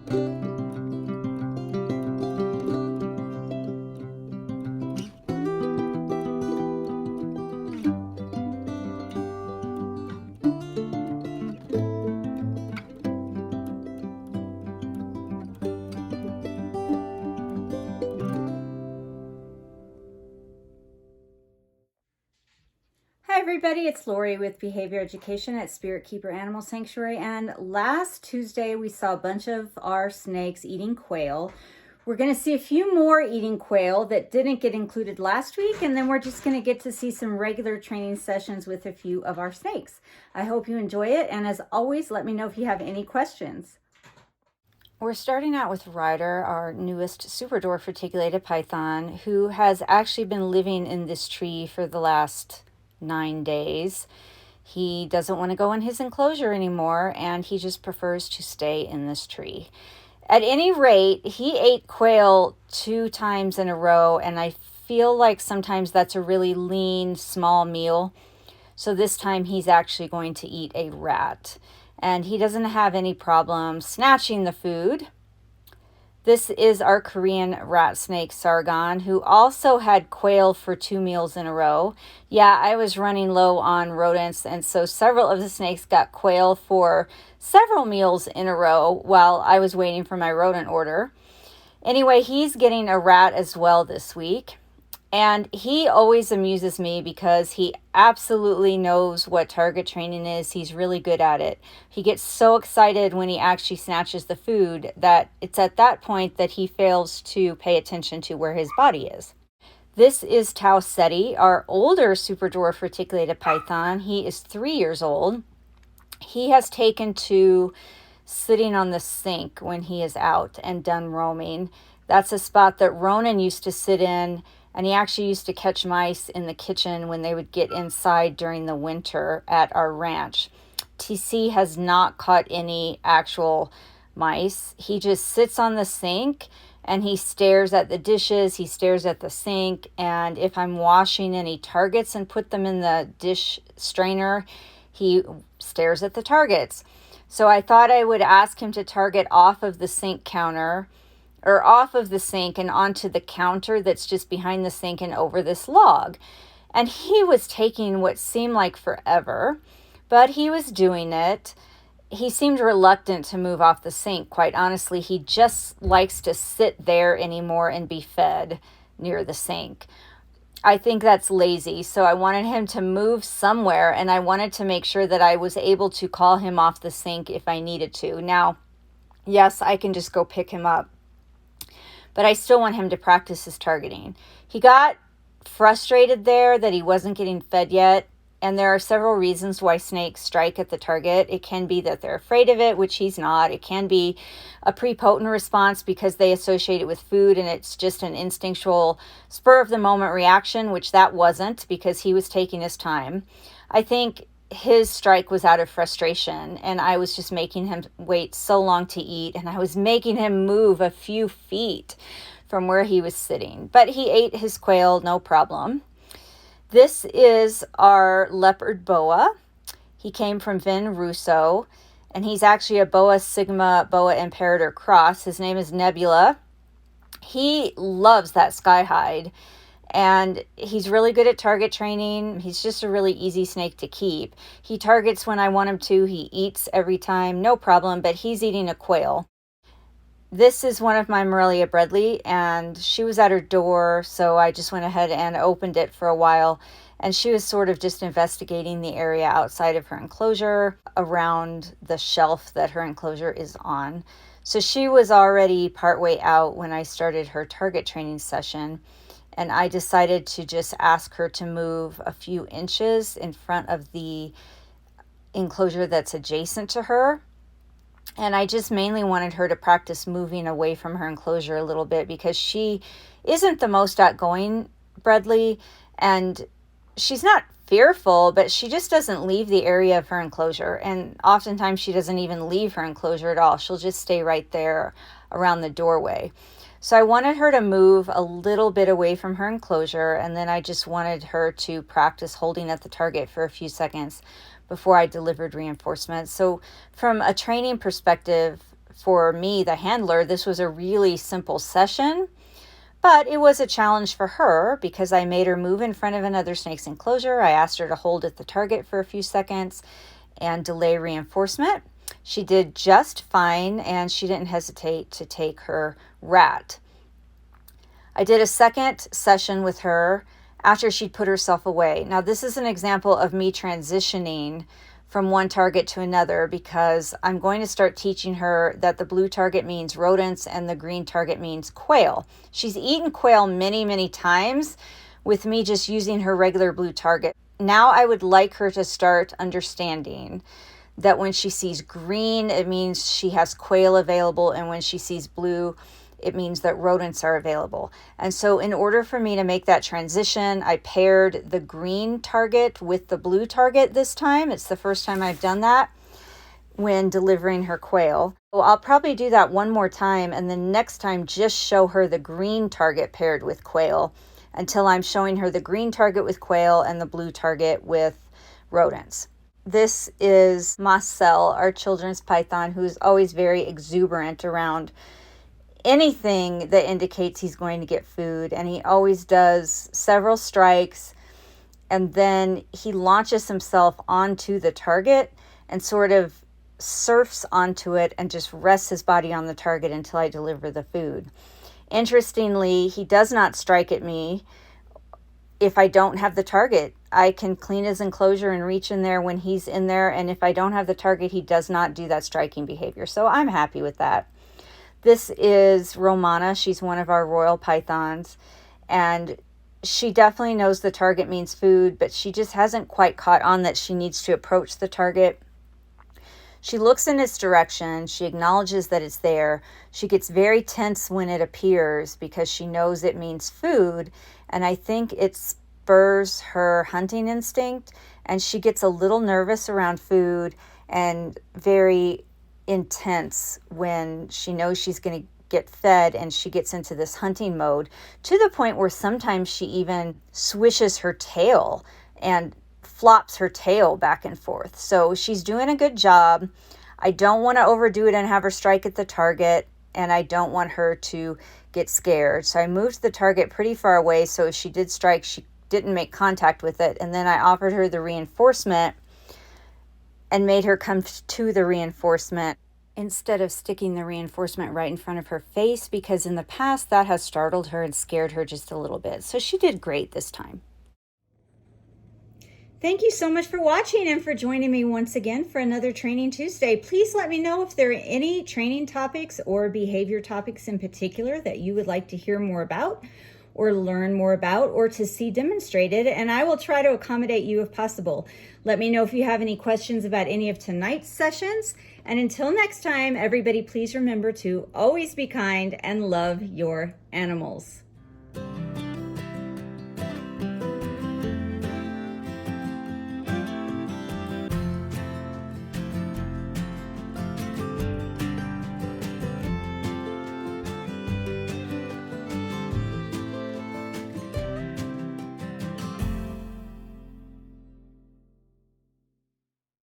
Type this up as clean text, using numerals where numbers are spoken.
Hi everybody, it's Lori with Behavior Education at Spirit Keeper Animal Sanctuary, and last Tuesday we saw a bunch of our snakes eating quail. We're going to see a few more eating quail that didn't get included last week, and then we're just going to get to see some regular training sessions with a few of our snakes. I hope you enjoy it, and as always, let me know if you have any questions. We're starting out with Ryder, our newest super dwarf reticulated python, who has actually been living in this tree for the last 9 days. He doesn't want to go in his enclosure anymore, and he just prefers to stay in this tree. At any rate, he ate quail 2 times in a row, and I feel like sometimes that's a really lean, small meal. So this time he's actually going to eat a rat, and he doesn't have any problem snatching the food. This is our Korean rat snake, Sargon, who also had quail for 2 meals in a row. Yeah, I was running low on rodents, and so several of the snakes got quail for several meals in a row while I was waiting for my rodent order. Anyway, he's getting a rat as well this week. And he always amuses me because he absolutely knows what target training is. He's really good at it. He gets so excited when he actually snatches the food that it's at that point that he fails to pay attention to where his body is. This is Tau Seti, our older super dwarf reticulated python. He is 3 years old. He has taken to sitting on the sink when he is out and done roaming. That's a spot that Ronan used to sit in, and he actually used to catch mice in the kitchen when they would get inside during the winter at our ranch. TC has not caught any actual mice. He just sits on the sink and he stares at the dishes, he stares at the sink, and if I'm washing any targets and put them in the dish strainer, he stares at the targets. So I thought I would ask him to target off of the sink counter, or off of the sink and onto the counter that's just behind the sink and over this log. And he was taking what seemed like forever, but he was doing it. He seemed reluctant to move off the sink. Quite honestly, he just likes to sit there anymore and be fed near the sink. I think that's lazy, so I wanted him to move somewhere, and I wanted to make sure that I was able to call him off the sink if I needed to. Now, yes, I can just go pick him up, but I still want him to practice his targeting. He got frustrated there that he wasn't getting fed yet, and there are several reasons why snakes strike at the target. It can be that they're afraid of it, which he's not. It can be a prepotent response because they associate it with food, and it's just an instinctual spur-of-the-moment reaction, which that wasn't because he was taking his time. I think his strike was out of frustration, and I was just making him wait so long to eat, and I was making him move a few feet from where he was sitting. But he ate his quail, no problem. This is our leopard boa. He came from Vin Russo, and he's actually a boa sigma boa imperator cross. His name is Nebula. He loves that sky hide, and he's really good at target training. He's just a really easy snake to keep. He targets when I want him to. He eats every time, no problem, but he's eating a quail. This is one of my Morelia bredli, and she was at her door, so I just went ahead and opened it for a while, and she was sort of just investigating the area outside of her enclosure around the shelf that her enclosure is on. So she was already partway out when I started her target training session, and I decided to just ask her to move a few inches in front of the enclosure that's adjacent to her. And I just mainly wanted her to practice moving away from her enclosure a little bit because she isn't the most outgoing bredli, and she's not fearful, but she just doesn't leave the area of her enclosure. And oftentimes she doesn't even leave her enclosure at all. She'll just stay right there around the doorway. So I wanted her to move a little bit away from her enclosure, and then I just wanted her to practice holding at the target for a few seconds before I delivered reinforcements. So from a training perspective, for me, the handler, this was a really simple session, but it was a challenge for her because I made her move in front of another snake's enclosure. I asked her to hold at the target for a few seconds and delay reinforcement. She did just fine, and she didn't hesitate to take her rat. I did a second session with her after she'd put herself away. Now, this is an example of me transitioning from one target to another because I'm going to start teaching her that the blue target means rodents and the green target means quail. She's eaten quail many, many times with me just using her regular blue target. Now I would like her to start understanding that when she sees green, it means she has quail available, and when she sees blue, it means that rodents are available. And so in order for me to make that transition, I paired the green target with the blue target this time. It's the first time I've done that when delivering her quail. So I'll probably do that one more time, and then next time just show her the green target paired with quail until I'm showing her the green target with quail and the blue target with rodents. This is Marcel, our children's python, who's always very exuberant around anything that indicates he's going to get food, and he always does several strikes, and then he launches himself onto the target and sort of surfs onto it and just rests his body on the target until I deliver the food. Interestingly, he does not strike at me if I don't have the target. I can clean his enclosure and reach in there when he's in there, and if I don't have the target, he does not do that striking behavior. So I'm happy with that. This is Romana. She's one of our royal pythons, and she definitely knows the target means food, but she just hasn't quite caught on that she needs to approach the target. She looks in its direction. She acknowledges that it's there. She gets very tense when it appears because she knows it means food, and I think it spurs her hunting instinct, and she gets a little nervous around food and very intense when she knows she's going to get fed, and she gets into this hunting mode to the point where sometimes she even swishes her tail and flops her tail back and forth. So she's doing a good job. I don't want to overdo it and have her strike at the target, and I don't want her to get scared. So I moved the target pretty far away, so if she did strike, she didn't make contact with it. And then I offered her the reinforcement and made her come to the reinforcement instead of sticking the reinforcement right in front of her face, because in the past that has startled her and scared her just a little bit. So she did great this time. Thank you so much for watching and for joining me once again for another Training Tuesday. Please let me know if there are any training topics or behavior topics in particular that you would like to hear more about or learn more about or to see demonstrated, and I will try to accommodate you if possible. Let me know if you have any questions about any of tonight's sessions. And until next time, everybody, please remember to always be kind and love your animals.